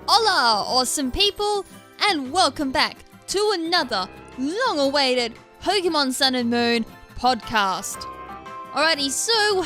Hola, awesome people, and welcome back to another long-awaited Pokemon Sun and Moon podcast. Alrighty, so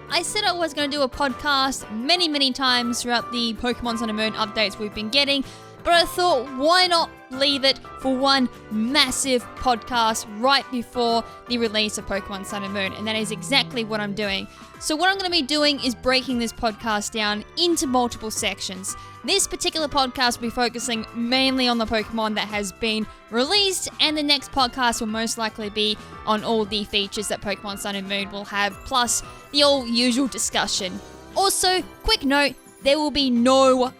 I said I was going to do a podcast many times throughout the Pokemon Sun and Moon updates we've been getting, but I thought, why not leave it for one massive podcast right before the release of Pokemon Sun and Moon, and that is exactly what I'm doing. So what I'm going to be doing is breaking this podcast down into multiple sections. This particular podcast will be focusing mainly on the Pokemon that has been released, and the next podcast will most likely be on all the features that Pokemon Sun and Moon will have, plus the all usual discussion. Also, quick note, there will be no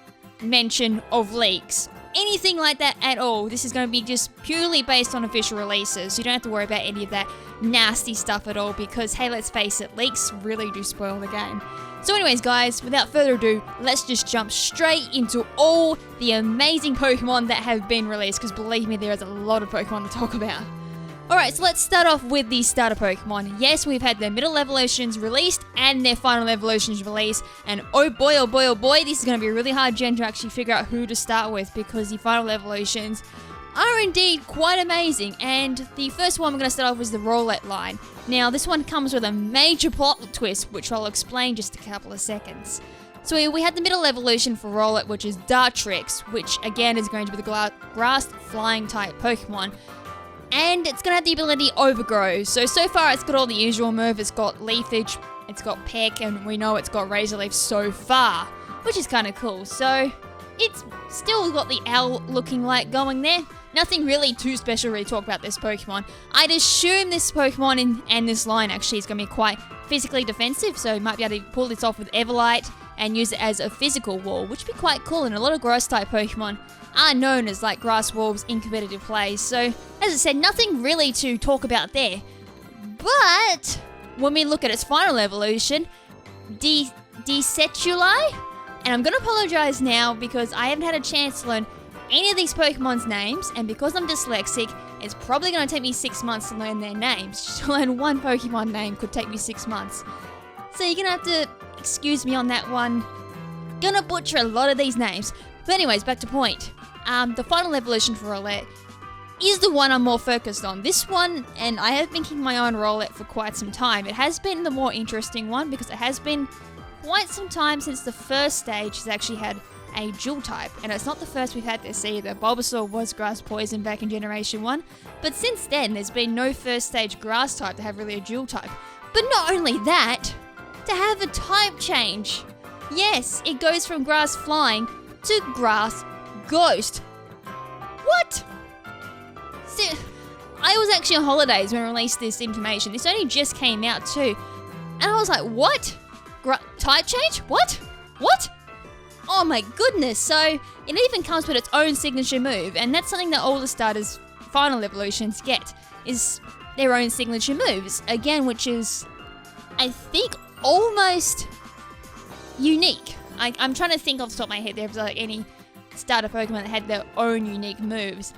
mention of leaks. Anything like that at all. This is going to be just purely based on official releases. You don't have to worry about any of that nasty stuff at all because, hey, let's face it, leaks really do spoil the game. So anyways, guys, without further ado, let's just jump straight into all the amazing Pokemon that have been released, because believe me, there is a lot of Pokemon to talk about. Alright, so let's start off with the starter Pokemon. Yes, we've had their middle evolutions released and their final evolutions released, and oh boy, this is going to be a really hard gen to actually figure out who to start with, because the final evolutions are indeed quite amazing. And the first one we're going to start off with is the Rowlet line. Now, this one comes with a major plot twist, which I'll explain in just a couple of seconds. So we had the middle evolution for Rowlet, which is Dartrix, which again is going to be the grass flying type Pokemon. And it's going to have the ability Overgrow. So far it's got all the usual move. It's got Leafage, it's got Peck, and we know it's got Razor Leaf so far, which is kind of cool. So it's still got the owl looking like going there. Nothing really too special really to talk about this Pokemon. I'd assume this Pokemon and this line actually is going to be quite physically defensive, so you might be able to pull this off with Everlight and use it as a physical wall, which would be quite cool. And a lot of grass type Pokemon are known as like grass wolves in competitive plays. So as I said, nothing really to talk about there. But when we look at its final evolution, Desetuli, and I'm going to apologize now because I haven't had a chance to learn any of these Pokemon's names, and because I'm dyslexic, it's probably going to take me 6 months to learn their names. Just to learn one Pokemon name could take me 6 months. So you're going to have to excuse me on that one. Gonna butcher a lot of these names. But anyways, back to point. The final evolution for Rowlet is the one I'm more focused on. This one, and I have been keeping my eye on Rowlet for quite some time. It has been the more interesting one because it has been quite some time since the first stage has actually had a dual type, and it's not the first we've had this either. Bulbasaur was grass poison back in Generation 1, but since then there's been no first stage grass type to have really a dual type. But not only that, to have a type change. Yes, it goes from grass flying to grass ghost. What? So, I was actually on holidays when I released this information. This only just came out too, and I was like, what? Type change? What? Oh my goodness, so it even comes with its own signature move, and that's something that all the starters' final evolutions get, is their own signature moves. Again, which is, I think, almost unique. I'm trying to think off the top of my head there if there's like any starter Pokemon that had their own unique moves,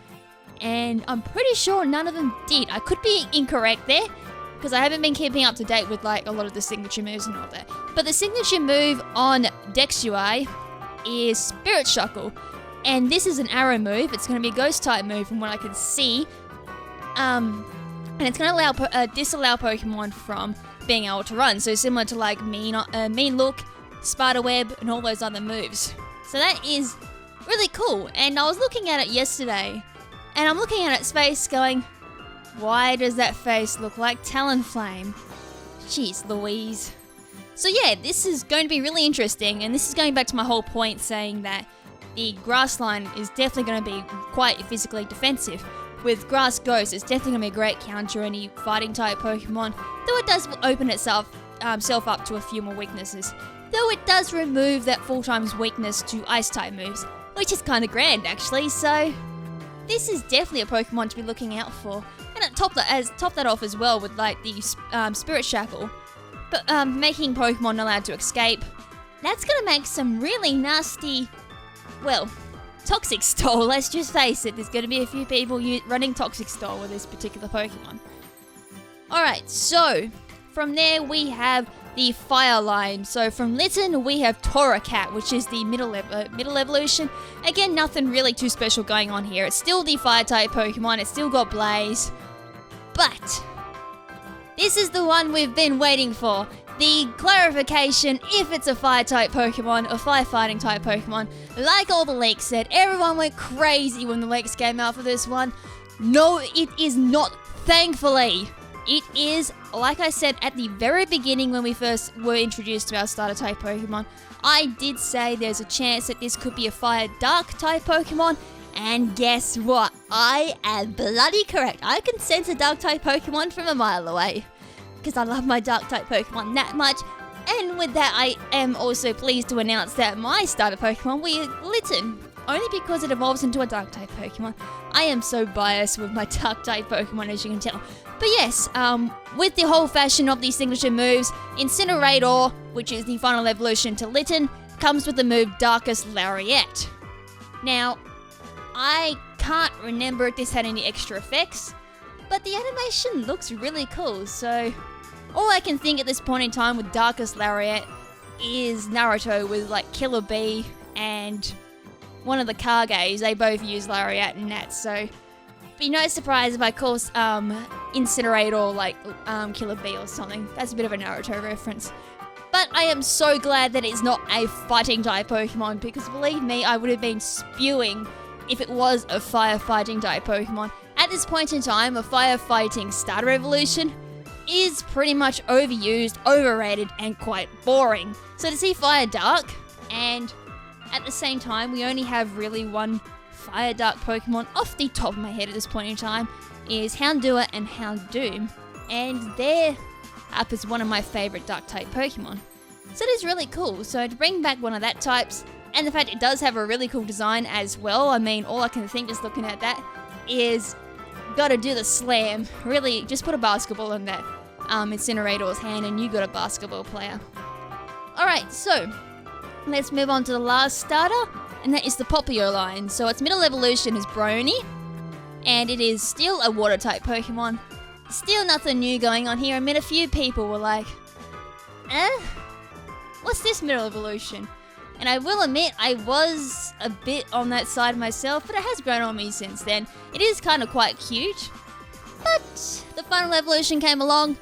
and I'm pretty sure none of them did. I could be incorrect there, because I haven't been keeping up to date with like a lot of the signature moves and all that. But the signature move on Dexui is Spirit Shuckle, and this is an arrow move. It's going to be a ghost type move from what I can see, and it's going to disallow Pokemon from being able to run, so similar to like Mean Look, Spiderweb, and all those other moves. So that is really cool, and I was looking at it yesterday, and I'm looking at its face going, why does that face look like Talonflame? Jeez Louise. So yeah, this is going to be really interesting, and this is going back to my whole point saying that the grass line is definitely going to be quite physically defensive. With Grass Ghost, it's definitely going to be a great counter any fighting type Pokemon, though it does open itself up to a few more weaknesses. Though it does remove that full times weakness to ice type moves, which is kind of grand actually, so this is definitely a Pokemon to be looking out for. And top that off as well with like the Spirit Shackle, but making Pokemon not allowed to escape. That's going to make some really nasty, well, Toxic Stole, let's just face it. There's going to be a few people running Toxic with this particular Pokemon. Alright, so from there we have the fire line. So from Litten, we have Torracat, which is the middle evolution. Again, nothing really too special going on here. It's still the fire type Pokemon. It's still got Blaze. But this is the one we've been waiting for. The clarification if it's a fire type Pokemon or firefighting type Pokemon. Like all the leaks said, everyone went crazy when the leaks came out for this one. No, it is not, thankfully. It is, like I said at the very beginning when we first were introduced to our starter type Pokemon, I did say there's a chance that this could be a fire dark type Pokemon. And guess what? I am bloody correct. I can sense a dark type Pokemon from a mile away. Because I love my dark type Pokemon that much. And with that, I am also pleased to announce that my starter Pokemon will be Litten. Only because it evolves into a dark type Pokemon. I am so biased with my dark type Pokemon, as you can tell. But yes, with the whole fashion of these signature moves, Incinerador, which is the final evolution to Litten, comes with the move Darkest Lariat. Now, I can't remember if this had any extra effects, but the animation looks really cool, so all I can think at this point in time with Darkest Lariat is Naruto with like Killer Bee and one of the Kages. They both use Lariat and that, so be no surprise if I call Incinerator like Killer Bee or something. That's a bit of a Naruto reference. But I am so glad that it's not a fighting type Pokemon, because believe me, I would have been spewing if it was a firefighting type Pokemon. At this point in time, a firefighting starter evolution is pretty much overused, overrated, and quite boring. So to see Fire Dark, and at the same time, we only have really one Fire Dark Pokemon off the top of my head at this point in time, is Houndour and Houndoom, and they're up as one of my favourite Dark type Pokemon. So it is really cool. So to bring back one of that types, and the fact it does have a really cool design as well, I mean, all I can think just looking at that is gotta do the slam. Really, just put a basketball in that Incinerator's hand and you got a basketball player. Alright, so let's move on to the last starter, and that is the Popplio line. So its middle evolution is Brony, and it is still a water type Pokemon. Still nothing new going on here. I mean, a few people were like, what's this middle evolution? And I will admit, I was a bit on that side myself, but it has grown on me since then. It is kind of quite cute. But the final evolution came along,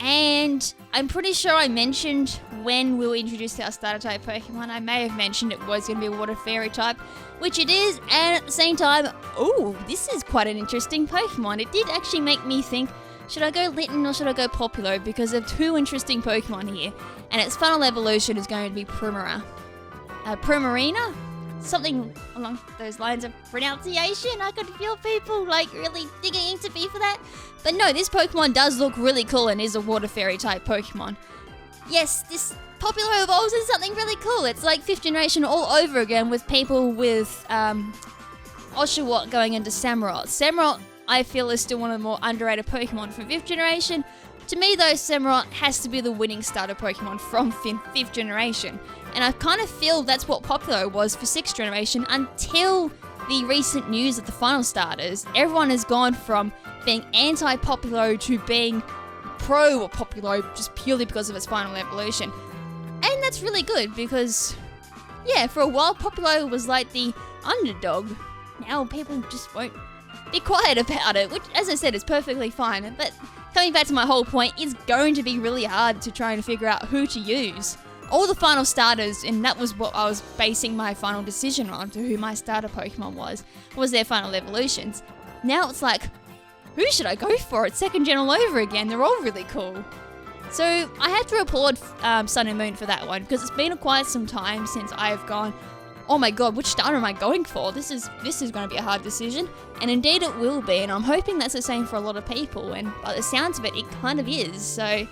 and I'm pretty sure I mentioned when we were introduced to our starter type Pokemon, I may have mentioned it was going to be a water fairy type, which it is, and at the same time, ooh, this is quite an interesting Pokemon. It did actually make me think, should I go Litten or should I go Popplio? Because there are two interesting Pokemon here, and its final evolution is going to be Primarina? Something along those lines of pronunciation. I could feel people like really digging into me for that. But no, this Pokemon does look really cool and is a water fairy type Pokemon. Yes, this Popplio evolves into something really cool. It's like 5th generation all over again, with people with Oshawott going into Samurott. Samurott, I feel, is still one of the more underrated Pokemon from 5th generation. To me though, Samurott has to be the winning starter Pokemon from 5th generation. And I kind of feel that's what Popplio was for 6th generation until the recent news of the final starters. Everyone has gone from being anti-Popplio to being pro Popplio just purely because of its final evolution. And that's really good because, yeah, for a while Popplio was like the underdog. Now people just won't be quiet about it, which, as I said, is perfectly fine. But coming back to my whole point, it's going to be really hard to try and figure out who to use. All the final starters, and that was what I was basing my final decision on, to who my starter Pokemon was their final evolutions. Now it's like, who should I go for? It's 2nd gen all over again. They're all really cool. So I have to applaud Sun and Moon for that one, because it's been quite some time since I've gone, oh my god, which starter am I going for? This is going to be a hard decision. And indeed it will be, and I'm hoping that's the same for a lot of people, and by the sounds of it, it kind of is. So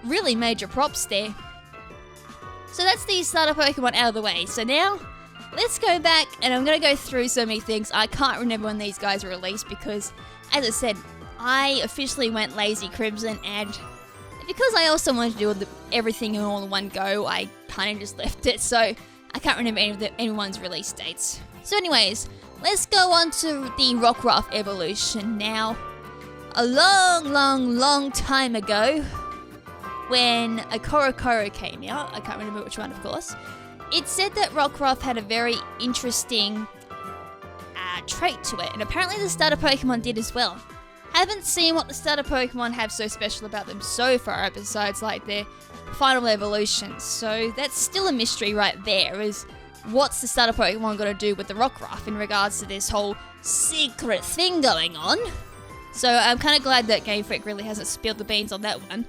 really major props there. So that's the starter Pokemon out of the way. So now, let's go back, and I'm going to go through so many things. I can't remember when these guys were released because, as I said, I officially went lazy KrimZen, and because I also wanted to do everything all in one go, I kind of just left it. So I can't remember anyone's release dates. So anyways, let's go on to the Rockruff evolution. Now, a long time ago, when a Korokoro came out, I can't remember which one, of course, it said that Rockruff had a very interesting trait to it, and apparently the starter Pokemon did as well. Haven't seen what the starter Pokemon have so special about them so far, besides like their final evolutions, so that's still a mystery right there, is what's the starter Pokemon going to do with the Rockruff in regards to this whole secret thing going on. So I'm kind of glad that Game Freak really hasn't spilled the beans on that one.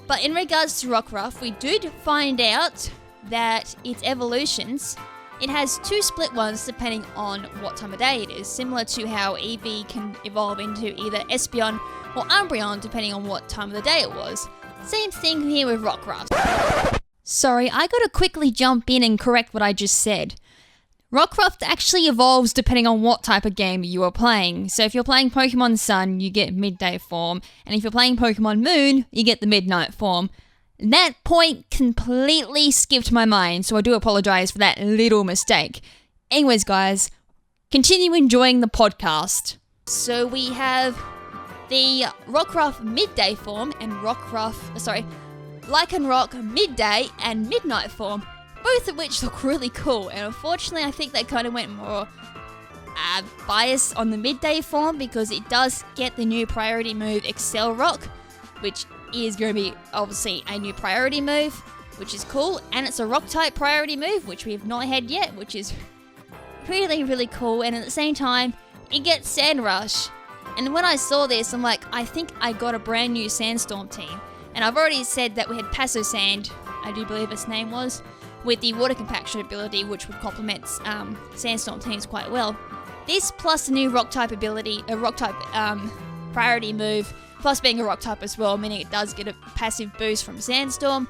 But in regards to Rockruff, we did find out that its evolutions, it has 2 split ones depending on what time of day it is, similar to how Eevee can evolve into either Espeon or Umbreon depending on what time of the day it was. Same thing here with Rockruff. Sorry, I gotta quickly jump in and correct what I just said. Rockruff actually evolves depending on what type of game you are playing. So if you're playing Pokemon Sun, you get midday form, and if you're playing Pokemon Moon, you get the midnight form. That point completely skipped my mind, so I do apologize for that little mistake. Anyways, guys, continue enjoying the podcast. So we have the Rockruff midday form and Lycanroc midday and midnight form, both of which look really cool, and unfortunately I think they kind of went more biased on the midday form because it does get the new priority move Excel Rock, which is going to be obviously a new priority move, which is cool, and it's a rock type priority move, which we have not had yet, which is really, really cool, and at the same time, it gets Sand Rush. And when I saw this, I'm like, I think I got a brand new Sandstorm team, and I've already said that we had Passo Sand, I do believe its name was, with the water compaction ability, which would complement Sandstorm teams quite well. This plus the new rock type ability, a rock type priority move, plus being a rock type as well, meaning it does get a passive boost from Sandstorm,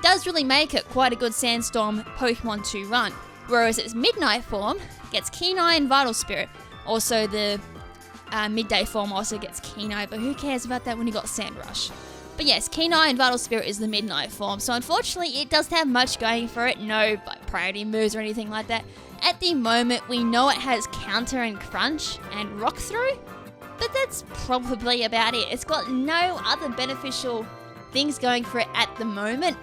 does really make it quite a good Sandstorm Pokemon to run. Whereas its midnight form gets Keen Eye and Vital Spirit. Also the midday form also gets Keen Eye, but who cares about that when you got Sand Rush? But yes, Keen Eye and Vital Spirit is the midnight form, so unfortunately it doesn't have much going for it, no like priority moves or anything like that. At the moment, we know it has Counter and Crunch and Rock Throw, but that's probably about it. It's got no other beneficial things going for it at the moment.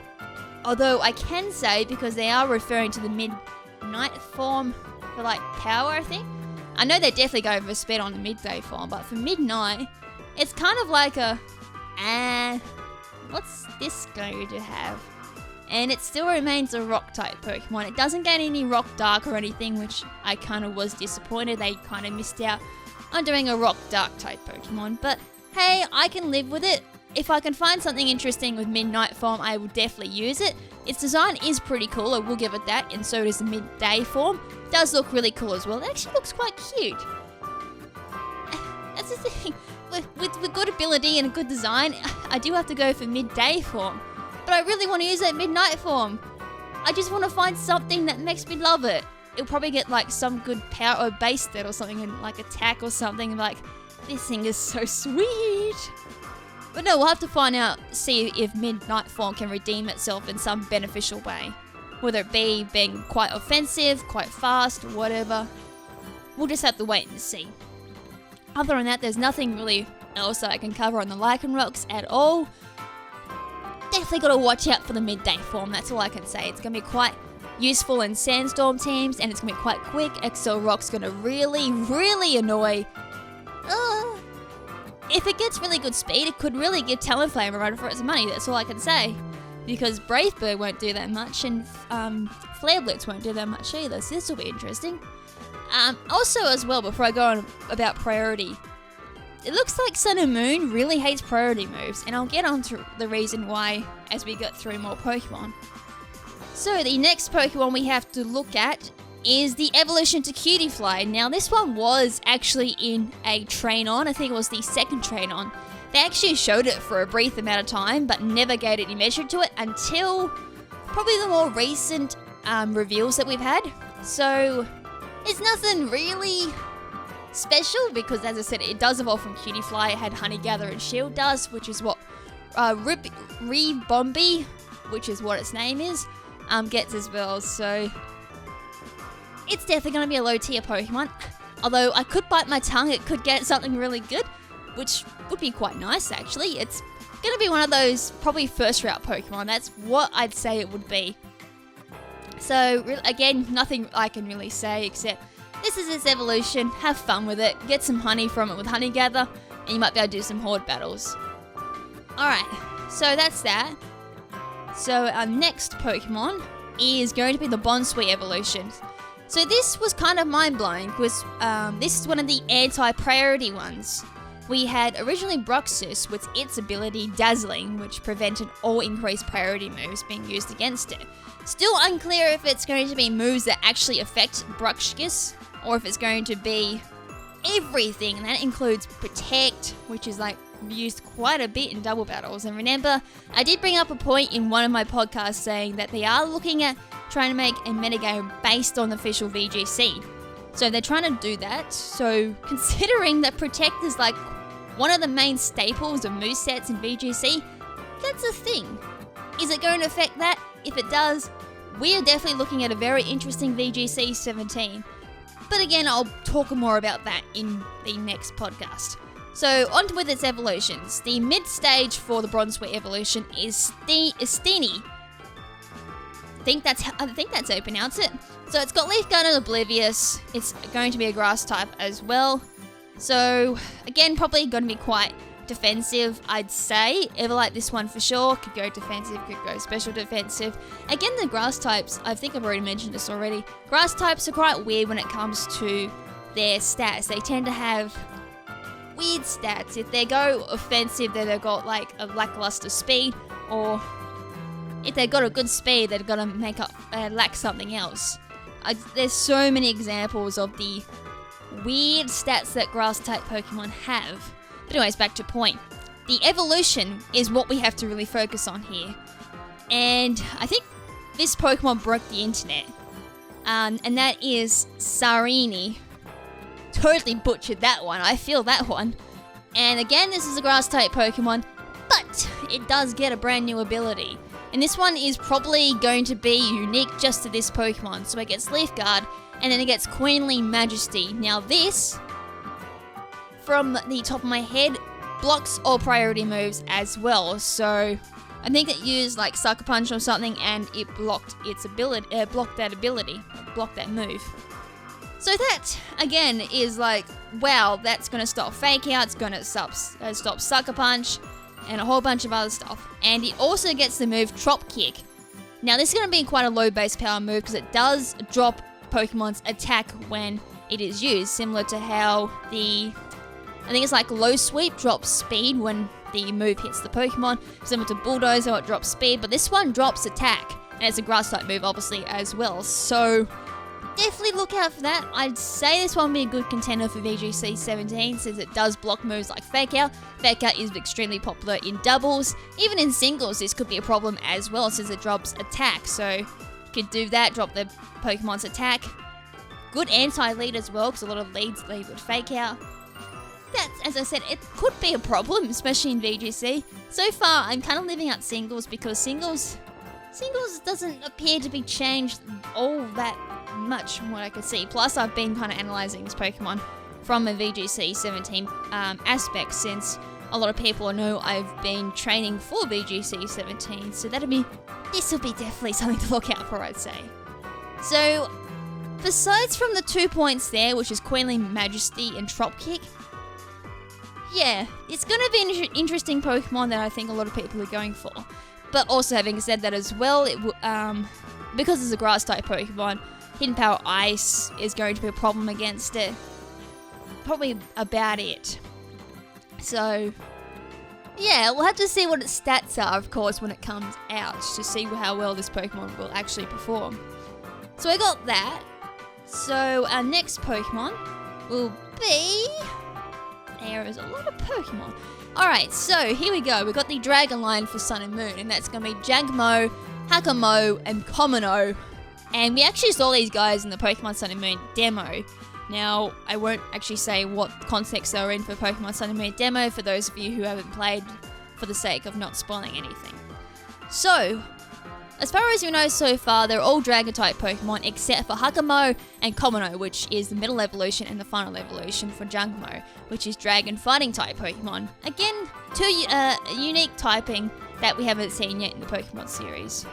Although I can say, because they are referring to the midnight form for like power, I think. I know they're definitely going for speed on the midday form, but for midnight, it's kind of like a, what's this going to have? And it still remains a rock type Pokemon. It doesn't get any rock dark or anything, which I kind of was disappointed. They kind of missed out on doing a rock dark type Pokemon, but hey, I can live with it. If I can find something interesting with midnight form, I will definitely use it. Its design is pretty cool, I will give it that, and so does the midday form. It does look really cool as well. It actually looks quite cute. That's the thing, with good ability and a good design, I do have to go for midday form, but I really want to use that midnight form. I just want to find something that makes me love it. It'll probably get like some good power or base stat or something, and like attack or something, and like, this thing is so sweet. But no, we'll have to find out, see if midnight form can redeem itself in some beneficial way. Whether it be being quite offensive, quite fast, or whatever. We'll just have to wait and see. Other than that, there's nothing really else that I can cover on the Lycanrocs at all. Definitely got to watch out for the midday form, that's all I can say. It's going to be quite useful in Sandstorm teams, and it's going to be quite quick. XL Rock's going to really, really annoy. If it gets really good speed, it could really give Talonflame a run for its money, that's all I can say. Because Brave Bird won't do that much, and Flare Blitz won't do that much either, so this will be interesting. Also as well, before I go on about priority, it looks like Sun and Moon really hates priority moves, and I'll get on to the reason why as we get through more Pokemon. So the next Pokemon we have to look at is the evolution to Cutiefly. Now this one was actually in a train-on, I think it was the second train-on. They actually showed it for a brief amount of time, but never gave any measure to it until probably the more recent reveals that we've had. So it's nothing really special because, as I said, it does evolve from Cutiefly. It had Honeygather and Shield Dust, which is what Ribombee, which is what its name is, gets as well. So it's definitely going to be a low tier Pokemon. Although I could bite my tongue, it could get something really good, which would be quite nice actually. It's gonna be one of those probably first route Pokemon. That's what I'd say it would be. So again, nothing I can really say except this is its evolution. Have fun with it. Get some honey from it with Honey Gather, and you might be able to do some horde battles. Alright, so that's that. So our next Pokemon is going to be the Bonsui evolution. So this was kind of mind-blowing because this is one of the anti-priority ones. We had originally Bruxus with its ability Dazzling, which prevented all increased priority moves being used against it. Still unclear if it's going to be moves that actually affect Bruxus, or if it's going to be everything, and that includes Protect, which is like used quite a bit in double battles. And remember, I did bring up a point in one of my podcasts saying that they are looking at trying to make a metagame based on the official VGC. So they're trying to do that. So considering that Protect is like one of the main staples of movesets in VGC, that's a thing. Is it going to affect that? If it does, we're definitely looking at a very interesting VGC 17. But again, I'll talk more about that in the next podcast. So, on with its evolutions. The mid-stage for the Bronzeware evolution is Steenie. I think that's how you pronounce it. So, it's got Leaf Guard and Oblivious. It's going to be a grass type as well. So, again, probably going to be quite defensive, I'd say. Everlight this one for sure. Could go defensive, could go special defensive. Again, the grass types, I think I've already mentioned this already. Grass types are quite weird when it comes to their stats. They tend to have weird stats. If they go offensive, then they've got like a lackluster speed, or if they've got a good speed, they're gonna make up lack something else. There's so many examples of the weird stats that grass type Pokemon have. But anyways, back to point. The evolution is what we have to really focus on here. And I think this Pokemon broke the internet. And that is Sarini. Totally butchered that one. I feel that one. And again, this is a grass type Pokemon, but it does get a brand new ability. And this one is probably going to be unique just to this Pokemon. So it gets Leaf Guard, and then it gets Queenly Majesty. Now this, from the top of my head, blocks all priority moves as well. So I think it used like Sucker Punch or something, and it blocked its ability, blocked that move. So that, again, is like, wow, that's going to stop Fake Out, it's going to stop Sucker Punch, and a whole bunch of other stuff. And it also gets the move Trop Kick. Now, this is going to be quite a low base power move, because it does drop Pokemon's attack when it is used, similar to how I think it's like Low Sweep drops speed when the move hits the Pokemon, similar to Bulldozer, it drops speed, but this one drops attack, and it's a grass type move, obviously, as well. So definitely look out for that. I'd say this one would be a good contender for VGC 17 since it does block moves like Fake Out. Fake Out is extremely popular in doubles. Even in singles, this could be a problem as well since it drops attack. So you could do that, drop the Pokemon's attack. Good anti-lead as well because a lot of leads lead with Fake Out. That's, as I said, it could be a problem, especially in VGC. So far, I'm kind of leaving out singles because singles doesn't appear to be changed all that much from what I could see. Plus, I've been kind of analysing this Pokemon from a VGC 17 aspect since a lot of people know I've been training for VGC 17. So this will be definitely something to look out for, I'd say. So, besides from the 2 points there, which is Queenly Majesty and Trop Kick, yeah, it's going to be an interesting Pokemon that I think a lot of people are going for. But also, having said that as well, because it's a grass type Pokemon, Hidden Power Ice is going to be a problem against it. Probably about it. So, yeah, we'll have to see what its stats are, of course, when it comes out to see how well this Pokemon will actually perform. So I got that. So our next Pokemon will be... There is a lot of Pokemon. Alright, so here we go. We've got the Dragon line for Sun and Moon, and that's going to be Jangmo, Hakamo, and Komino. And we actually saw these guys in the Pokemon Sun and Moon demo. Now, I won't actually say what context they were in for Pokemon Sun and Moon demo for those of you who haven't played, for the sake of not spoiling anything. So, As far as we know so far, they're all Dragon-type Pokemon except for Hakamo and Komono, which is the middle evolution and the final evolution for Jangmo, which is Dragon Fighting-type Pokemon. Again, two unique typing that we haven't seen yet in the Pokemon series.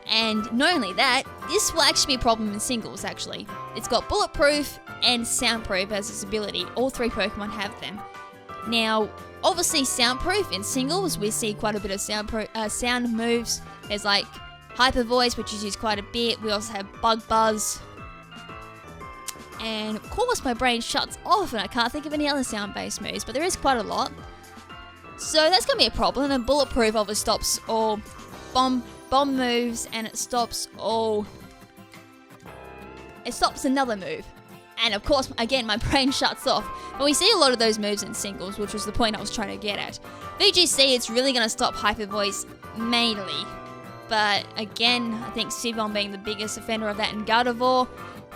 And not only that, this will actually be a problem in singles, actually. It's got Bulletproof and Soundproof as its ability. All three Pokemon have them. Now, obviously Soundproof in singles, we see quite a bit of sound moves. There's like Hyper Voice, which is used quite a bit. We also have Bug Buzz. And of course my brain shuts off and I can't think of any other sound-based moves, but there is quite a lot. So that's going to be a problem, and Bulletproof obviously stops all bomb moves, and it stops another move. And of course, again, my brain shuts off. But we see a lot of those moves in singles, which was the point I was trying to get at. VGC, it's really going to stop Hyper Voice mainly. But again, I think Sivon being the biggest offender of that in Gardevoir,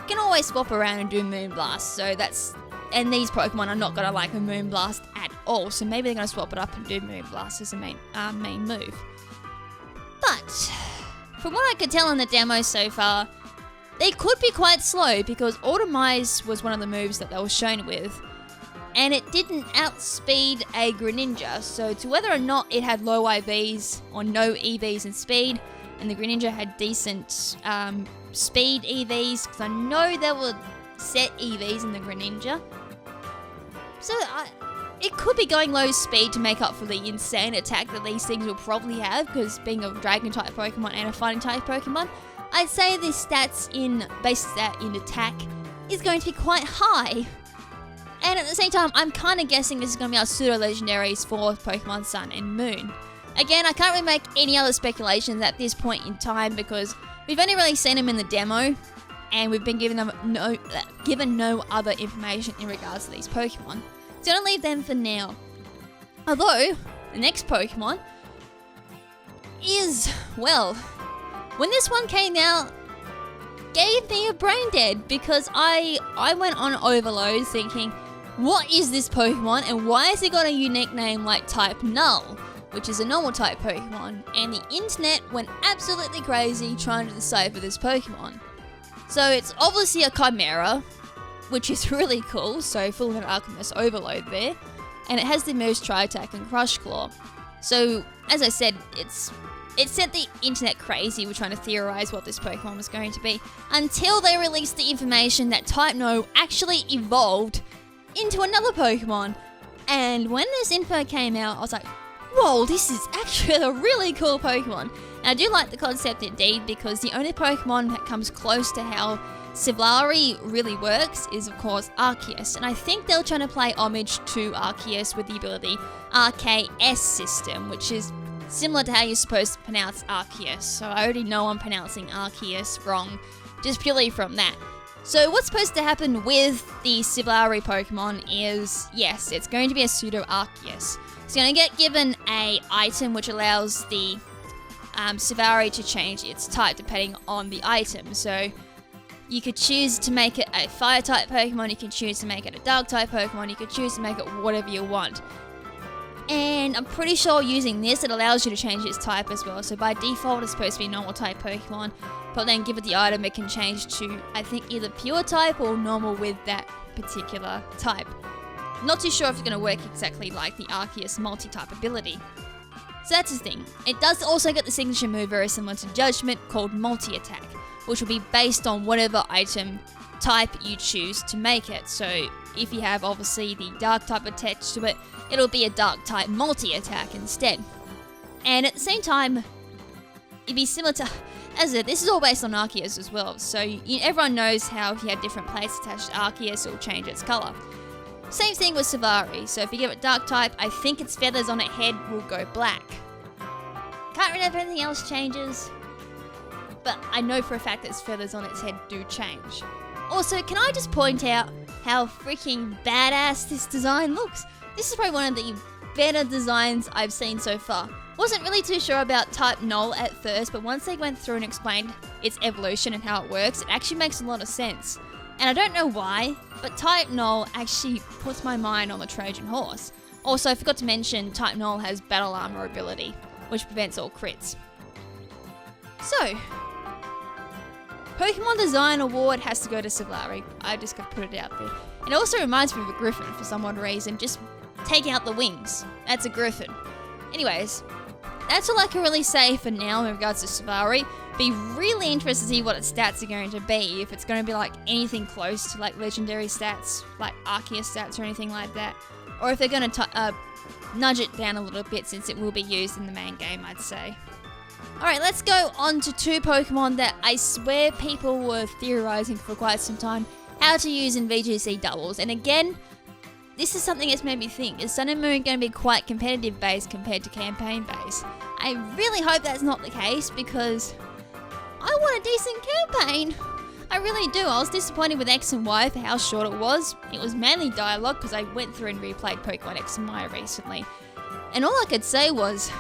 can always swap around and do Moonblast. So that's, and these Pokemon are not going to like a Moonblast at all. So maybe they're going to swap it up and do Moonblast as a main move. But from what I could tell in the demo so far, they could be quite slow because Automize was one of the moves that they were shown with, and it didn't outspeed a Greninja, so to whether or not it had low IVs or no EVs in speed, and the Greninja had decent speed EVs, because I know there were set EVs in the Greninja, so it could be going low speed to make up for the insane attack that these things will probably have, because being a Dragon-type Pokemon and a Fighting-type Pokemon, I'd say the base stat in attack is going to be quite high. And at the same time, I'm kind of guessing this is going to be our pseudo-legendaries for Pokemon Sun and Moon. Again, I can't really make any other speculations at this point in time because we've only really seen them in the demo, and we've been given no other information in regards to these Pokemon. So I'm going to leave them for now. Although, the next Pokemon is, well, when this one came out, gave me a brain dead because I went on overload thinking, what is this Pokemon and why has it got a unique name like type Null, which is a normal type Pokemon, and the internet went absolutely crazy trying to decipher this Pokemon. So it's obviously a Chimera, which is really cool, so full of an Alchemist overload there, and it has the moves Tri-Attack and Crush Claw. So, as I said, it sent the internet crazy with trying to theorize what this Pokemon was going to be, until they released the information that Type No actually evolved into another Pokemon. And when this info came out, I was like, whoa, this is actually a really cool Pokemon. And I do like the concept indeed, because the only Pokemon that comes close to how Silvally really works is, of course, Arceus, and I think they're trying to play homage to Arceus with the ability RKS system, which is similar to how you're supposed to pronounce Arceus, so I already know I'm pronouncing Arceus wrong, just purely from that. So what's supposed to happen with the Silvally Pokemon is, yes, it's going to be a pseudo-Arceus. It's going to get given a item which allows the Silvally to change its type depending on the item, so you could choose to make it a fire-type Pokemon, you can choose to make it a dark-type Pokemon, you could choose to make it whatever you want. And I'm pretty sure using this, it allows you to change its type as well. So by default, it's supposed to be a normal-type Pokemon, but then give it the item, it can change to, I think, either pure-type or normal with that particular type. Not too sure if it's going to work exactly like the Arceus multi-type ability. So that's the thing. It does also get the signature move very similar to Judgment called Multi-Attack, which will be based on whatever item type you choose to make it. So if you have obviously the dark type attached to it, it'll be a dark type multi-attack instead. And at the same time, it'd be similar to, as I said, this is all based on Arceus as well. So everyone knows how if you had different plates attached to Arceus, it'll change its color. Same thing with Silvally. So if you give it dark type, I think its feathers on its head will go black. Can't remember if anything else changes, but I know for a fact that its feathers on its head do change. Also, can I just point out how freaking badass this design looks? This is probably one of the better designs I've seen so far. Wasn't really too sure about type Null at first, but once they went through and explained its evolution and how it works, it actually makes a lot of sense. And I don't know why, but type Null actually puts my mind on the Trojan horse. Also, I forgot to mention, type Null has battle armor ability, which prevents all crits. So, Pokemon Design Award has to go to Silvally. I just got to put it out there. It also reminds me of a griffin for some odd reason. Just take out the wings. That's a griffin. Anyways, that's all I can really say for now in regards to Silvally. Be really interested to see what its stats are going to be. If it's going to be like anything close to like legendary stats, like Arceus stats or anything like that. Or if they're going to nudge it down a little bit since it will be used in the main game, I'd say. Alright, let's go on to 2 Pokemon that I swear people were theorizing for quite some time how to use in VGC doubles. And again, this is something that's made me think, is Sun and Moon going to be quite competitive based compared to campaign based? I really hope that's not the case because I want a decent campaign. I really do. I was disappointed with X and Y for how short it was. It was mainly dialogue because I went through and replayed Pokemon X and Y recently. And all I could say was,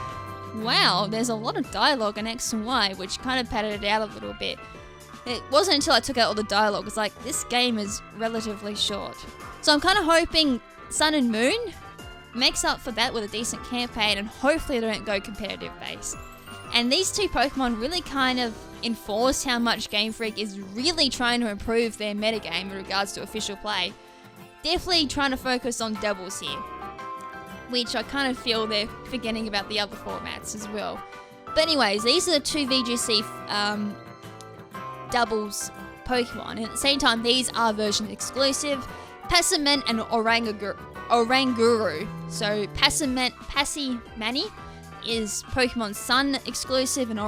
wow, there's a lot of dialogue in X and Y, which kind of padded it out a little bit. It wasn't until I took out all the dialogue, it's like, this game is relatively short. So I'm kind of hoping Sun and Moon makes up for that with a decent campaign, and hopefully they don't go competitive base. And these 2 Pokemon really kind of enforce how much Game Freak is really trying to improve their metagame in regards to official play. Definitely trying to focus on doubles here, which I kind of feel they're forgetting about the other formats as well. But anyways, these are the 2 VGC doubles Pokemon, and at the same time these are version exclusive, Passamant and Oranguru. So Passimani is Pokemon Sun exclusive, and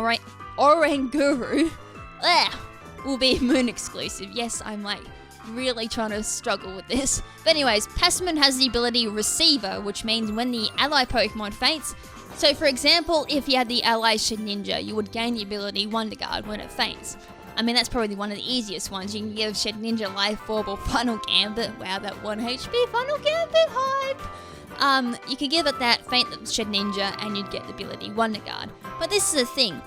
Oranguru will be Moon exclusive. Yes, I'm like really trying to struggle with this. But anyways, Passamant has the ability Receiver, which means when the ally Pokemon faints. So for example, if you had the ally Shedinja, you would gain the ability Wonder Guard when it faints. I mean, that's probably one of the easiest ones. You can give Shedinja Life Orb or Final Gambit. Wow, that 1 HP Final Gambit hype! You could give it that faint Shedinja and you'd get the ability Wonder Guard. But this is the thing.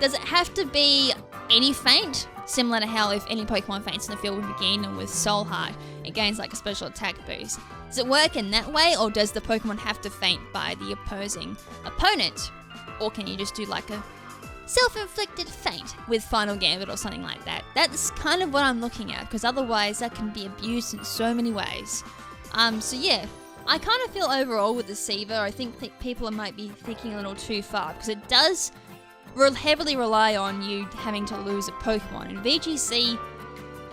Does it have to be any feint? Similar to how if any Pokemon faints in the field with Begin and with Soul Heart, it gains like a special attack boost. Does it work in that way, or does the Pokemon have to faint by the opposing opponent? Or can you just do like a self-inflicted feint with Final Gambit or something like that? That's kind of what I'm looking at, because otherwise that can be abused in so many ways. So yeah, I kind of feel overall with the Receiver, I think people might be thinking a little too far, because it does heavily rely on you having to lose a Pokemon. In VGC,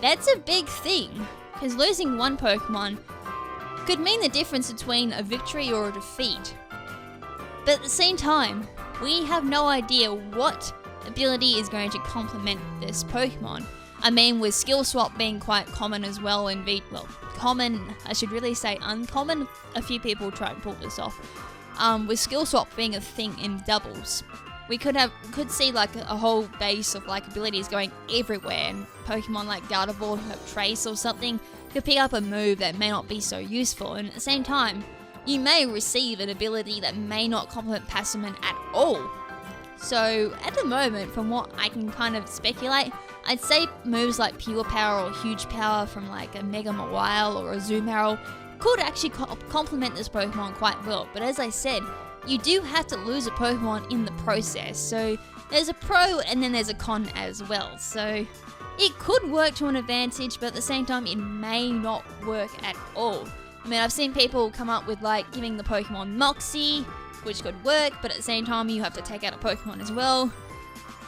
that's a big thing, because losing one Pokemon could mean the difference between a victory or a defeat. But at the same time, we have no idea what ability is going to complement this Pokemon. I mean, with skill swap being quite common as well in common, I should really say uncommon. A few people try and pull this off. With skill swap being a thing in doubles, we could see like a whole base of like abilities going everywhere, and Pokemon like Gardevoir who have Trace or something could pick up a move that may not be so useful, and at the same time, you may receive an ability that may not complement Passamant at all. So at the moment, from what I can kind of speculate, I'd say moves like Pure Power or Huge Power from like a Mega Mawile or a Zoomarl could actually complement this Pokemon quite well. But as I said, you do have to lose a Pokemon in the process. So there's a pro and then there's a con as well. So it could work to an advantage, but at the same time, it may not work at all. I mean, I've seen people come up with like giving the Pokemon Moxie, which could work, but at the same time you have to take out a Pokemon as well.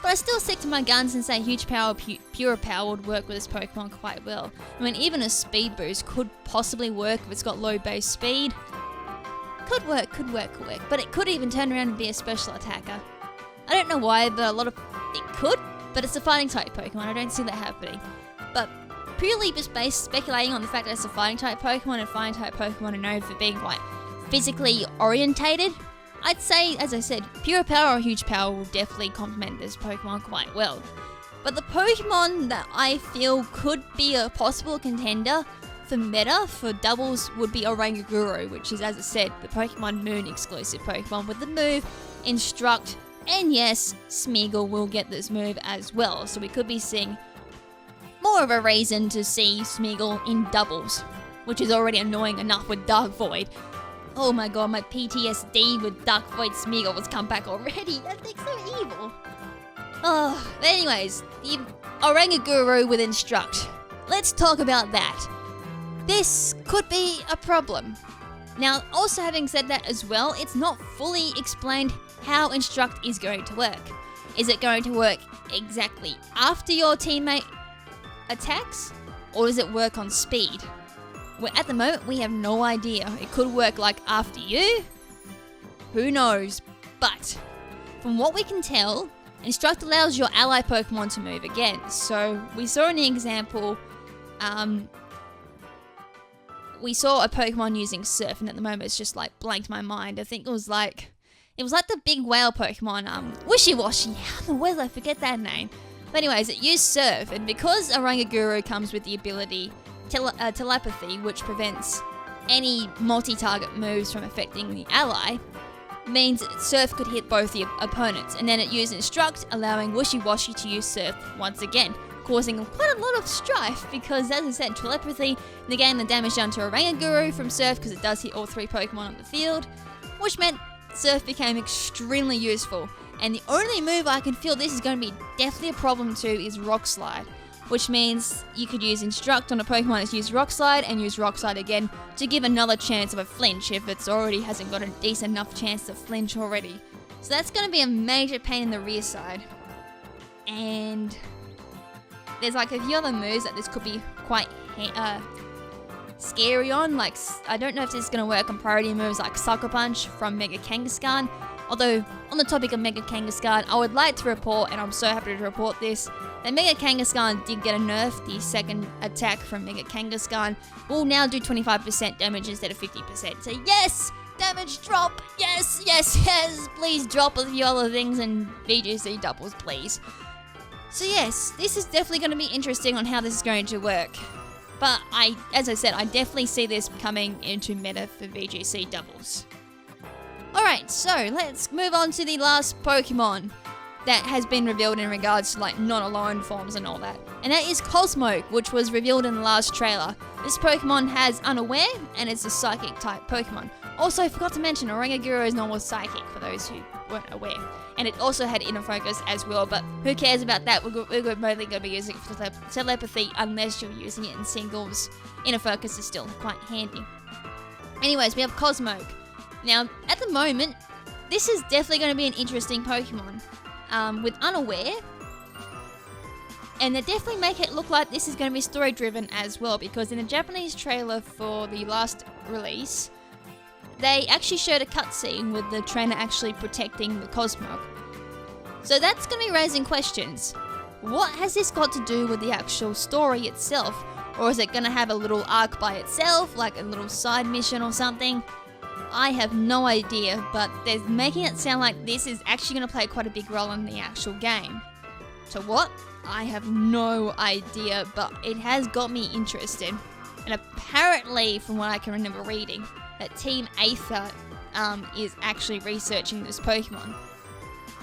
But I still stick to my guns and say Huge Power, Pure Power would work with this Pokemon quite well. I mean, even a Speed Boost could possibly work if it's got low base speed. Could work, but it could even turn around and be a special attacker. I don't know why, but it could, but it's a fighting type Pokemon. I don't see that happening. But purely just based speculating on the fact that it's a fighting type Pokemon, and fighting type Pokemon are known for being quite physically orientated, I'd say, as I said, Pure Power or Huge Power will definitely complement this Pokemon quite well. But the Pokemon that I feel could be a possible contender for meta for doubles would be Oranguru, which is, as I said, the Pokemon Moon exclusive Pokemon with the move Instruct, and yes, Smeagol will get this move as well, so we could be seeing more of a reason to see Smeagol in doubles, which is already annoying enough with Dark Void. Oh my god, my PTSD with Dark Void Smeagol has come back already. That thing's so evil. Oh, but anyways, the Oranguru with Instruct. Let's talk about that. This could be a problem. Now, also having said that as well, it's not fully explained how Instruct is going to work. Is it going to work exactly after your teammate attacks? Or does it work on speed? Well, at the moment, we have no idea. It could work like after you. Who knows? But from what we can tell, Instruct allows your ally Pokemon to move again. So we saw in the example, we saw a Pokemon using Surf, and at the moment it's just like blanked my mind. I think it was like the big whale Pokemon, Wishy-Washy. How in the world did I forget that name? But anyways, it used Surf, and because Oranguru comes with the ability Telepathy, which prevents any multi-target moves from affecting the ally, means Surf could hit both the opponents, and then it used Instruct, allowing Wishy-Washy to use Surf once again, causing quite a lot of strife because, as I said, Telepathy negating the damage done to Oranguru from Surf because it does hit all 3 Pokemon on the field, which meant Surf became extremely useful. And the only move I can feel this is going to be definitely a problem to is Rock Slide, which means you could use Instruct on a Pokemon that's used Rock Slide and use Rock Slide again to give another chance of a flinch if it's already hasn't got a decent enough chance to flinch already. So that's going to be a major pain in the rear side. And there's like a few other moves that this could be quite scary on. Like, I don't know if this is going to work on priority moves like Sucker Punch from Mega Kangaskhan. Although, on the topic of Mega Kangaskhan, I would like to report, and I'm so happy to report this, that Mega Kangaskhan did get a nerf. The second attack from Mega Kangaskhan will now do 25% damage instead of 50%. So yes! Damage drop! Yes, yes, yes! Please drop a few other things and VGC doubles, please. So yes, this is definitely going to be interesting on how this is going to work. But as I said, I definitely see this coming into meta for VGC doubles. Alright, so let's move on to the last Pokemon that has been revealed in regards to like non-Alolan forms and all that. And that is Cosmog, which was revealed in the last trailer. This Pokemon has Unaware, and it's a Psychic type Pokemon. Also, I forgot to mention, Oranguru is normal Psychic for those who weren't aware. And it also had Inner Focus as well, but who cares about that? We're mostly going to be using it for Telepathy unless you're using it in singles. Inner Focus is still quite handy. Anyways, we have Cosmog. Now, at the moment, this is definitely going to be an interesting Pokemon. With Unaware, and they definitely make it look like this is going to be story driven as well, because in the Japanese trailer for the last release, they actually showed a cutscene with the trainer actually protecting the Cosmog. So that's going to be raising questions. What has this got to do with the actual story itself? Or is it going to have a little arc by itself, like a little side mission or something? I have no idea, but they're making it sound like this is actually going to play quite a big role in the actual game. So what? I have no idea, but it has got me interested. And apparently, from what I can remember reading, that Team Aether is actually researching this Pokemon.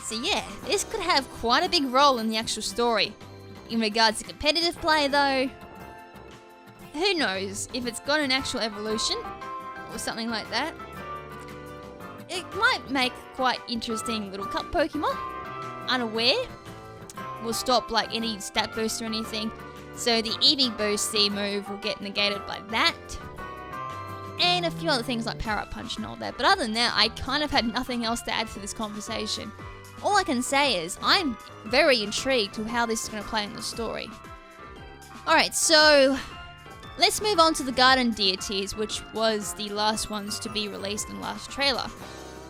So yeah, this could have quite a big role in the actual story. In regards to competitive play though, who knows if it's got an actual evolution or something like that. It might make quite interesting little cup Pokemon. Unaware will stop like any stat boost or anything, so the EV boost C move will get negated by that, and a few other things like Power Up Punch and all that. But other than that, I kind of had nothing else to add to this conversation. All I can say is I'm very intrigued to how this is going to play in the story. Alright, so let's move on to the Garden Deities, which was the last ones to be released in the last trailer.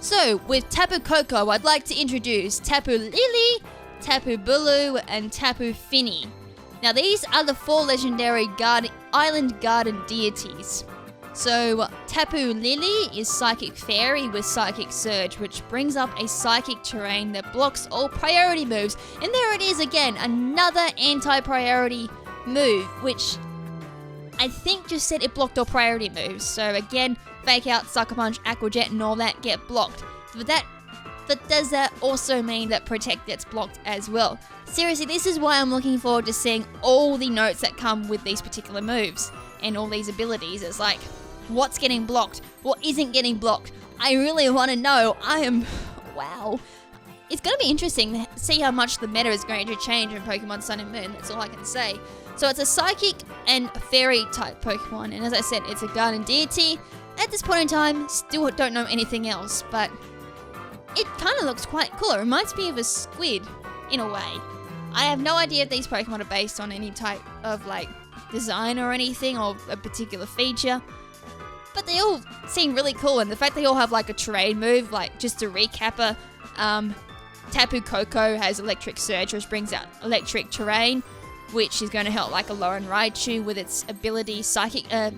So, with Tapu Koko, I'd like to introduce Tapu Lily, Tapu Bulu, and Tapu Fini. Now, these are the 4 legendary Island Garden Deities. So, Tapu Lily is Psychic Fairy with Psychic Surge, which brings up a Psychic terrain that blocks all priority moves. And there it is again, another anti-priority move, which I think just said it blocked all priority moves. So again, Fake Out, Sucker Punch, Aqua Jet and all that get blocked. But does that also mean that Protect gets blocked as well? Seriously, this is why I'm looking forward to seeing all the notes that come with these particular moves and all these abilities. It's like, what's getting blocked? What isn't getting blocked? I really want to know. Wow. it's going to be interesting to see how much the meta is going to change in Pokemon Sun and Moon. That's all I can say. So it's a Psychic and Fairy type Pokemon, and as I said, it's a Garden Deity. At this point in time, still don't know anything else, but it kind of looks quite cool. It reminds me of a squid, in a way. I have no idea if these Pokemon are based on any type of, like, design or anything, or a particular feature. But they all seem really cool, and the fact they all have, like, a terrain move, like, just to recap, Tapu Koko has Electric Surge, which brings out electric terrain, which is going to help, like, Alolan Raichu with its ability Psychic, I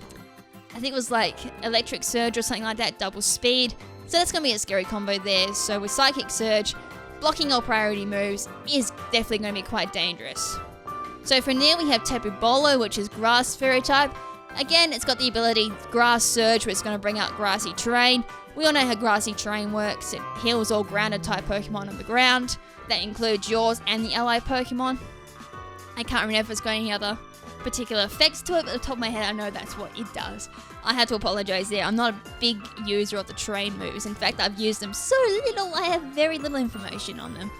think it was like Electric Surge or something like that, double speed. So that's going to be a scary combo there. So with Psychic Surge, blocking all priority moves is definitely going to be quite dangerous. So from there we have Tapu Bolo, which is Grass Fairy type. Again, it's got the ability Grass Surge, which is going to bring out grassy terrain. We all know how grassy terrain works. It heals all grounded type Pokemon on the ground. That includes yours and the ally Pokemon. I can't remember if it's got any other particular effects to it, but at the top of my head I know that's what it does. I had to apologise there. I'm not a big user of the terrain moves. In fact, I've used them so little, I have very little information on them.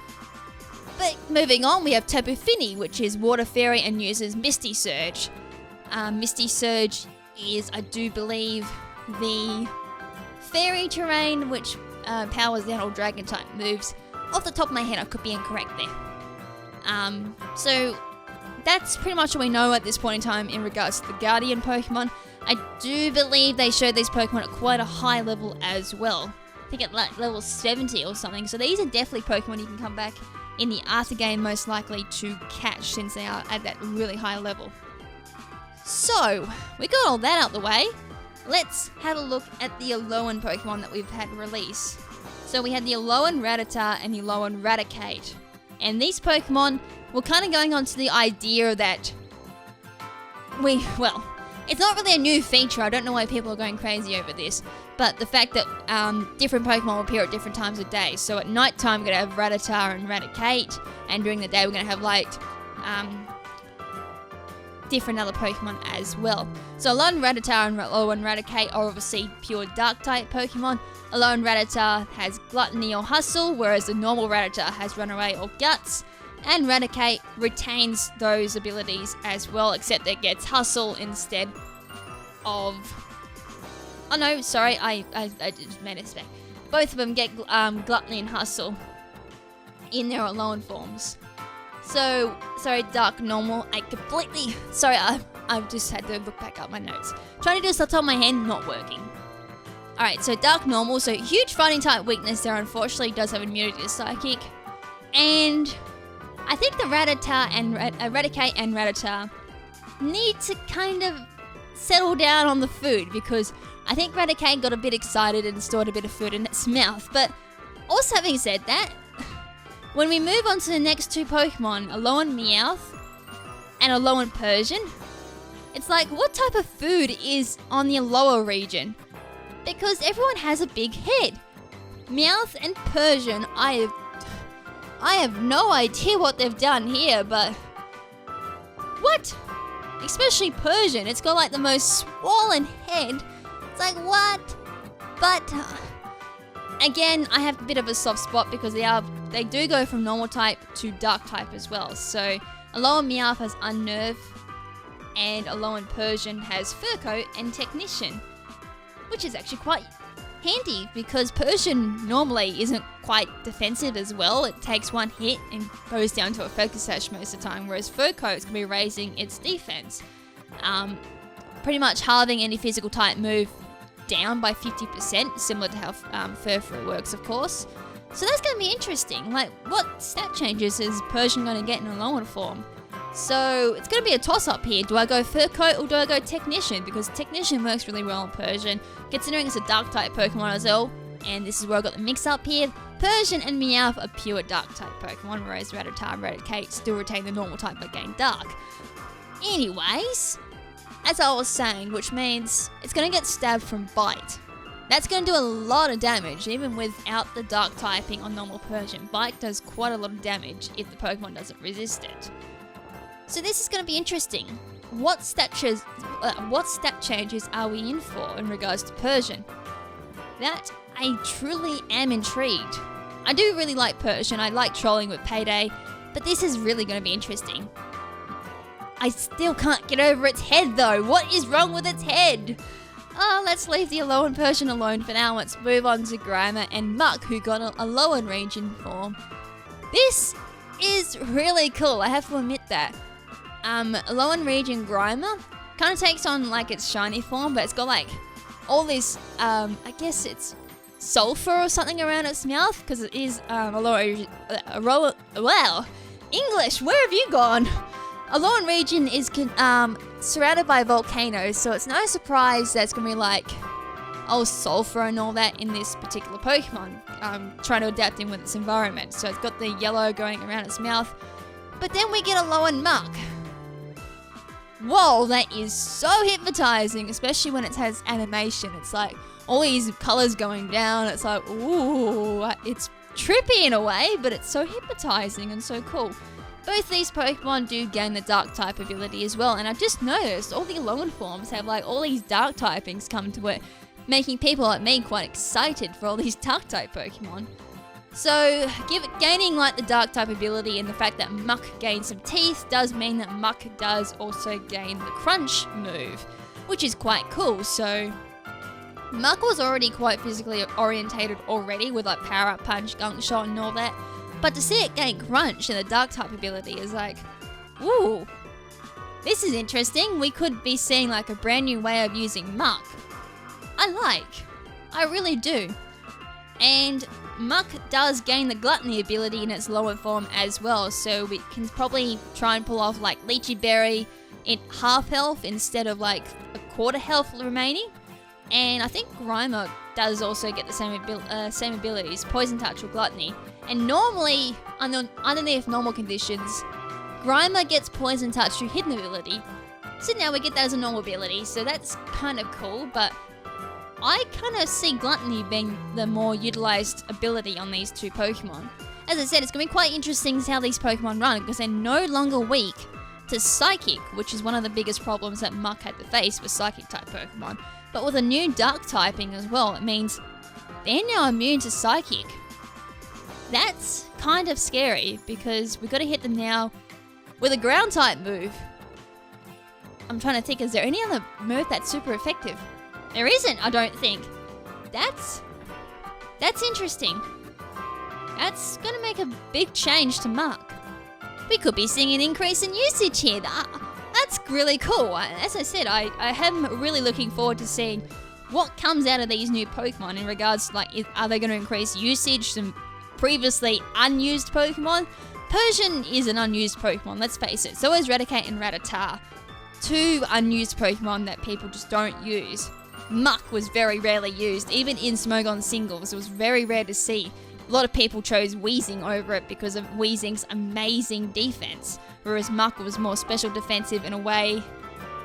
But moving on, we have Tapu Fini, which is Water Fairy and uses Misty Surge. Misty Surge is, I do believe, the fairy terrain which powers down all dragon type moves. Off the top of my head, I could be incorrect there. So that's pretty much what we know at this point in time in regards to the Guardian Pokemon. I do believe they showed these Pokemon at quite a high level as well. I think at like level 70 or something. So these are definitely Pokemon you can come back in the Arthur game most likely to catch, since they are at that really high level. So, we got all that out the way. Let's have a look at the Alolan Pokemon that we've had release. So we had the Alolan Rattata and the Alolan Raticate. And these Pokemon were kind of going on to the idea that it's not really a new feature. I don't know why people are going crazy over this. But the fact that different Pokemon will appear at different times of day. So at night time, we're going to have Rattata and Raticate. And during the day, we're going to have, like, different other Pokemon as well. So Alolan Rattata and Alolan Raticate are obviously pure Dark-type Pokemon. Alolan Rattata has Gluttony or Hustle, whereas the normal Rattata has Runaway or Guts. And Raticate retains those abilities as well, except it gets Hustle instead of... Oh no, sorry, I just made a mistake. Both of them get Gluttony and Hustle in their Alolan forms. So, sorry, Dark Normal, I've just had to look back up my notes. Trying to do this off the top of my head, not working. Alright, so Dark Normal, so huge fighting type weakness there, unfortunately, does have immunity to Psychic. And I think the Rattata and Raticate and Rattata need to kind of settle down on the food, because I think Raticate got a bit excited and stored a bit of food in its mouth. But also having said that, when we move on to the next two Pokemon, Alolan Meowth and Alolan Persian, it's like, what type of food is on the Alola region? Because everyone has a big head. Meowth and Persian, I have no idea what they've done here, but... What? Especially Persian, it's got like the most swollen head. It's like, what? But... Again, I have a bit of a soft spot because they do go from normal type to dark type as well. So, Alolan Meowth has Unnerve, and Alolan Persian has Fur Coat and Technician, which is actually quite handy because Persian normally isn't quite defensive as well. It takes one hit and goes down to a Focus Sash most of the time, whereas Fur Coat's going to be raising its defense. Pretty much halving any physical type move down by 50%, similar to how Furfrou works, of course. So that's going to be interesting. Like, what stat changes is Persian going to get in Alolan form? So it's going to be a toss-up here. Do I go Fur Coat or do I go Technician? Because Technician works really well on Persian, considering it's a Dark-type Pokemon as well. And this is where I got the mix-up here. Persian and Meowth are pure Dark-type Pokemon, whereas Rattata and Raticate still retain the normal type but gain Dark. Anyways, as I was saying, which means it's going to get stabbed from Bite. That's going to do a lot of damage, even without the Dark typing on normal Persian. Bite does quite a lot of damage if the Pokemon doesn't resist it. So this is going to be interesting. What stat changes are we in for in regards to Persian? That I truly am intrigued. I do really like Persian. I like trolling with Payday, but this is really going to be interesting. I still can't get over its head though. What is wrong with its head? Let's leave the Alolan Persian alone for now. Let's move on to Grimer and Muck, who got a Alolan region form. This is really cool, I have to admit that. Alolan region Grimer kind of takes on like its shiny form, but it's got like all this, I guess it's sulfur or something around its mouth, because it is well, English, where have you gone? Alolan region is surrounded by volcanoes, so it's no surprise that it's going to be like sulfur and all that in this particular Pokemon, trying to adapt in with its environment. So it's got the yellow going around its mouth, but then we get Alolan Muck. Whoa, that is so hypnotizing, especially when it has animation. It's like all these colors going down. It's like, ooh, it's trippy in a way, but it's so hypnotizing and so cool. Both these Pokemon do gain the Dark type ability as well, and I've just noticed all the Alolan forms have like all these Dark typings come to it, making people like me quite excited for all these Dark type Pokemon. So, gaining like the Dark type ability and the fact that Muck gains some teeth does mean that Muck does also gain the Crunch move, which is quite cool. So, Muck was already quite physically orientated already with like Power Up Punch, Gunk Shot and all that. But to see it gain Crunch and the Dark type ability is like, ooh, this is interesting. We could be seeing like a brand new way of using Muck. I really do. And Muck does gain the Gluttony ability in its lower form as well, so we can probably try and pull off like Lychee Berry in half health instead of like a quarter health remaining. And I think Grimer does also get the same abilities, Poison Touch or Gluttony. And normally, underneath normal conditions, Grimer gets Poison Touch through hidden ability. So now we get that as a normal ability, so that's kind of cool, but I kind of see Gluttony being the more utilised ability on these two Pokemon. As I said, it's going to be quite interesting to see how these Pokemon run, because they're no longer weak to Psychic, which is one of the biggest problems that Muck had to face with Psychic-type Pokemon. But with a new Dark typing as well, it means they're now immune to Psychic. That's kind of scary, because we've got to hit them now with a Ground-type move. I'm trying to think, is there any other move that's super effective? There isn't, I don't think. That's interesting. That's going to make a big change to Muck. We could be seeing an increase in usage here. That's really cool. As I said, I am really looking forward to seeing what comes out of these new Pokemon in regards to, like, are they going to increase usage, some previously unused Pokemon? Persian is an unused Pokemon, let's face it. So is Raticate and Rattata. Two unused Pokemon that people just don't use. Muck was very rarely used, even in Smogon singles. It was very rare to see. A lot of people chose Weezing over it because of Weezing's amazing defense, whereas Muck was more special defensive in a way,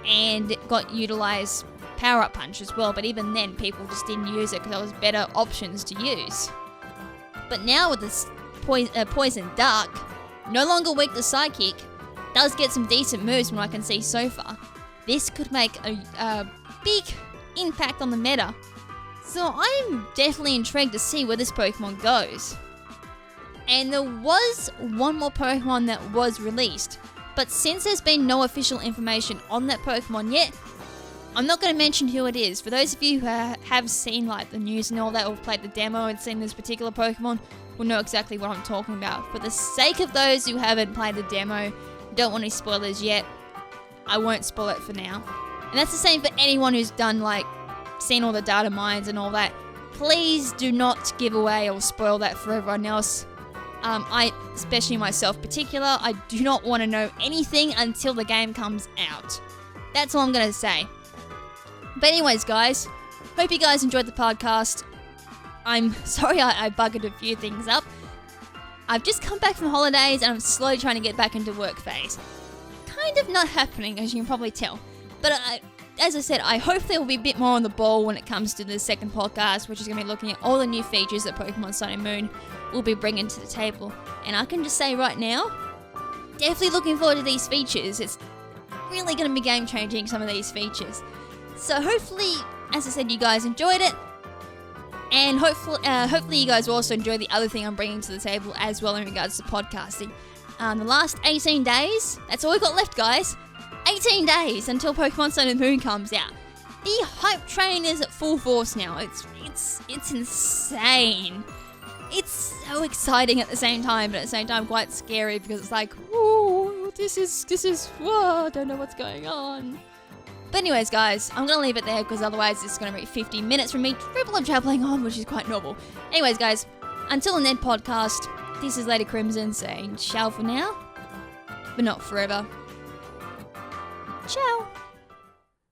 and it got utilized Power Up Punch as well, but even then people just didn't use it because there was better options to use. But now with this Poison Dark, no longer weak to Psychic, does get some decent moves from what I can see so far. This could make a big impact on the meta. So I'm definitely intrigued to see where this Pokemon goes. And there was one more Pokemon that was released, but since there's been no official information on that Pokemon yet, I'm not going to mention who it is. For those of you who have seen like the news and all that, or played the demo and seen this particular Pokemon, will know exactly what I'm talking about. For the sake of those who haven't played the demo, don't want any spoilers yet, I won't spoil it for now. And that's the same for anyone who's done like seen all the data mines and all that. Please do not give away or spoil that for everyone else. I, especially myself particular, I do not want to know anything until the game comes out. That's all I'm going to say. But anyways, guys, hope you guys enjoyed the podcast. I'm sorry I buggered a few things up. I've just come back from holidays and I'm slowly trying to get back into work phase. Kind of not happening, as you can probably tell. But as I said, I hopefully will be a bit more on the ball when it comes to the second podcast, which is going to be looking at all the new features that Pokemon Sun and Moon will be bringing to the table. And I can just say right now, definitely looking forward to these features. It's really going to be game-changing, some of these features. So hopefully, as I said, you guys enjoyed it. And hopefully you guys will also enjoy the other thing I'm bringing to the table as well in regards to podcasting. The last 18 days, that's all we've got left, guys. 18 days until Pokemon Sun and Moon comes out. The hype train is at full force now. It's insane. It's so exciting at the same time, but at the same time quite scary because it's like, ooh, this is, whoa, I don't know what's going on. But anyways, guys, I'm going to leave it there because otherwise it's going to be 50 minutes from me traveling on, which is quite normal. Anyways, guys, until the next podcast, this is Lady KrimZen saying ciao for now, but not forever. Ciao.